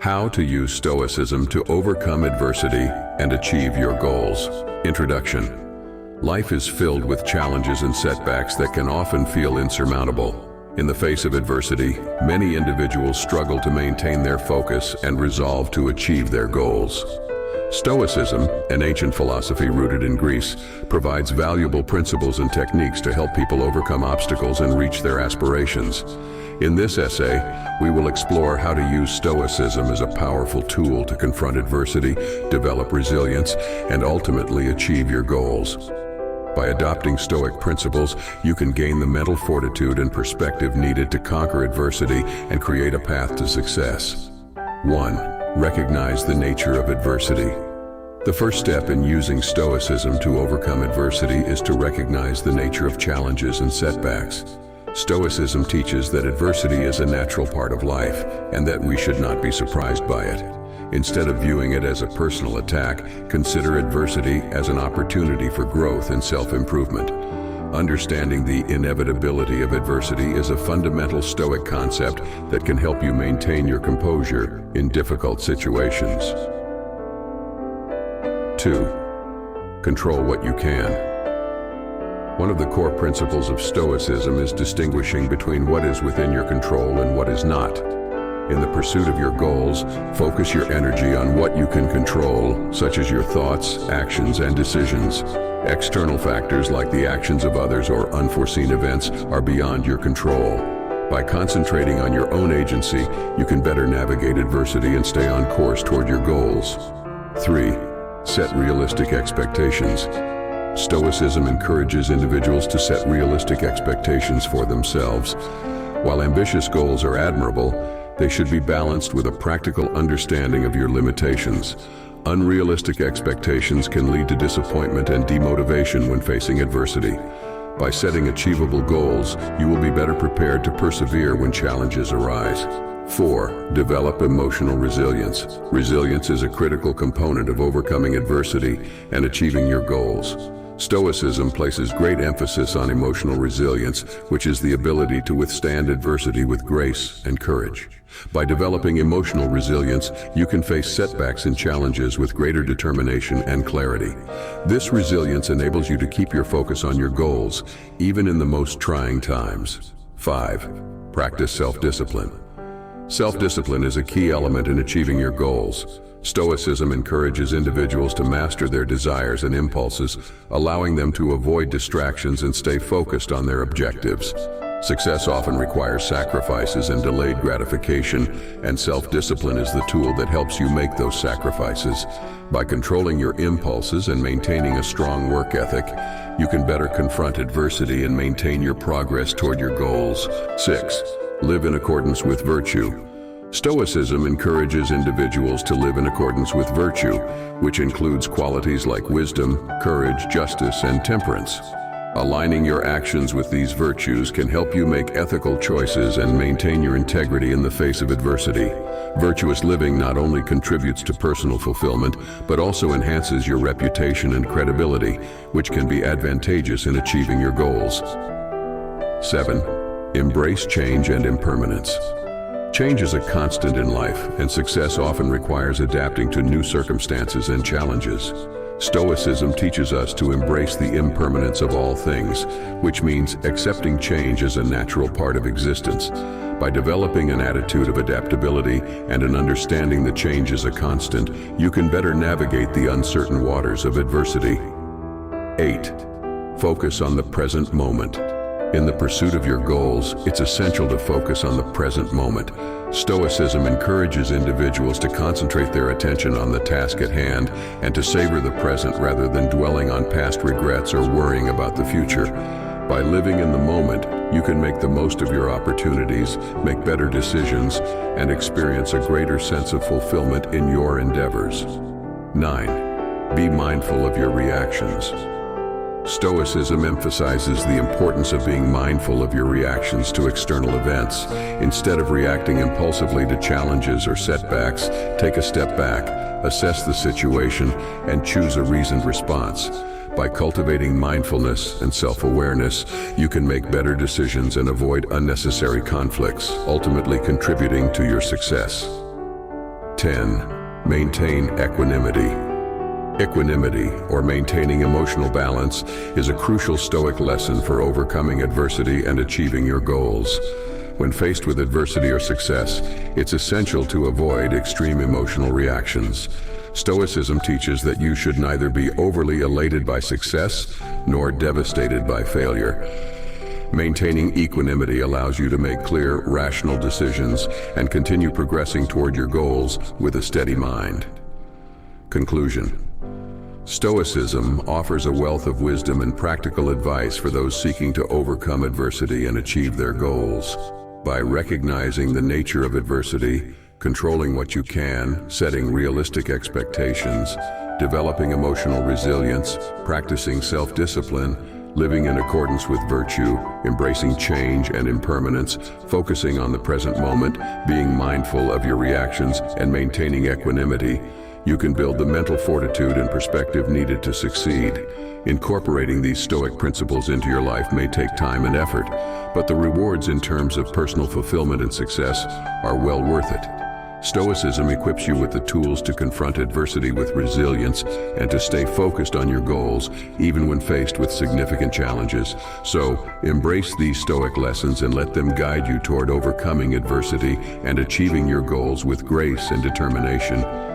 How to use Stoicism to overcome adversity and achieve your goals. Introduction. Life is filled with challenges and setbacks that can often feel insurmountable. In the face of adversity, many individuals struggle to maintain their focus and resolve to achieve their goals. Stoicism, an ancient philosophy rooted in Greece, provides valuable principles and techniques to help people overcome obstacles and reach their aspirations. In this essay, we will explore how to use Stoicism as a powerful tool to confront adversity, develop resilience, and ultimately achieve your goals. By adopting Stoic principles, you can gain the mental fortitude and perspective needed to conquer adversity and create a path to success. 1. Recognize the nature of adversity. The first step in using Stoicism to overcome adversity is to recognize the nature of challenges and setbacks. Stoicism teaches that adversity is a natural part of life and that we should not be surprised by it. Instead of viewing it as a personal attack, consider adversity as an opportunity for growth and self-improvement. Understanding the inevitability of adversity is a fundamental Stoic concept that can help you maintain your composure in difficult situations. 2. Control what you can. One of the core principles of Stoicism is distinguishing between what is within your control and what is not. In the pursuit of your goals, focus your energy on what you can control, such as your thoughts, actions, and decisions. External factors like the actions of others or unforeseen events are beyond your control. By concentrating on your own agency, you can better navigate adversity and stay on course toward your goals. 3. Set realistic expectations. Stoicism encourages individuals to set realistic expectations for themselves. While ambitious goals are admirable, they should be balanced with a practical understanding of your limitations. Unrealistic expectations can lead to disappointment and demotivation when facing adversity. By setting achievable goals, you will be better prepared to persevere when challenges arise. 4. Develop emotional resilience. Resilience is a critical component of overcoming adversity and achieving your goals. Stoicism places great emphasis on emotional resilience, which is the ability to withstand adversity with grace and courage. By developing emotional resilience, you can face setbacks and challenges with greater determination and clarity. This resilience enables you to keep your focus on your goals, even in the most trying times. 5. Practice self-discipline. Self-discipline is a key element in achieving your goals. Stoicism encourages individuals to master their desires and impulses, allowing them to avoid distractions and stay focused on their objectives. Success often requires sacrifices and delayed gratification, and self-discipline is the tool that helps you make those sacrifices. By controlling your impulses and maintaining a strong work ethic, you can better confront adversity and maintain your progress toward your goals. 6. Live in accordance with virtue. Stoicism encourages individuals to live in accordance with virtue, which includes qualities like wisdom, courage, justice, and temperance. Aligning your actions with these virtues can help you make ethical choices and maintain your integrity in the face of adversity. Virtuous living not only contributes to personal fulfillment, but also enhances your reputation and credibility, which can be advantageous in achieving your goals. 7. Embrace change and impermanence. Change is a constant in life, and success often requires adapting to new circumstances and challenges. Stoicism teaches us to embrace the impermanence of all things, which means accepting change as a natural part of existence. By developing an attitude of adaptability and an understanding that change is a constant, you can better navigate the uncertain waters of adversity. 8. Focus on the present moment. In the pursuit of your goals, it's essential to focus on the present moment. Stoicism encourages individuals to concentrate their attention on the task at hand and to savor the present rather than dwelling on past regrets or worrying about the future. By living in the moment, you can make the most of your opportunities, make better decisions, and experience a greater sense of fulfillment in your endeavors. 9. Be mindful of your reactions. Stoicism emphasizes the importance of being mindful of your reactions to external events. Instead of reacting impulsively to challenges or setbacks, take a step back, assess the situation, and choose a reasoned response. By cultivating mindfulness and self-awareness, you can make better decisions and avoid unnecessary conflicts, ultimately contributing to your success. 10. Maintain equanimity. Equanimity, or maintaining emotional balance, is a crucial Stoic lesson for overcoming adversity and achieving your goals. When faced with adversity or success, it's essential to avoid extreme emotional reactions. Stoicism teaches that you should neither be overly elated by success nor devastated by failure. Maintaining equanimity allows you to make clear, rational decisions and continue progressing toward your goals with a steady mind. Conclusion. Stoicism offers a wealth of wisdom and practical advice for those seeking to overcome adversity and achieve their goals. By recognizing the nature of adversity, controlling what you can, setting realistic expectations, developing emotional resilience, practicing self-discipline, living in accordance with virtue, embracing change and impermanence, focusing on the present moment, being mindful of your reactions, and maintaining equanimity, you can build the mental fortitude and perspective needed to succeed. Incorporating these Stoic principles into your life may take time and effort, but the rewards in terms of personal fulfillment and success are well worth it. Stoicism equips you with the tools to confront adversity with resilience and to stay focused on your goals, even when faced with significant challenges. So, embrace these Stoic lessons and let them guide you toward overcoming adversity and achieving your goals with grace and determination.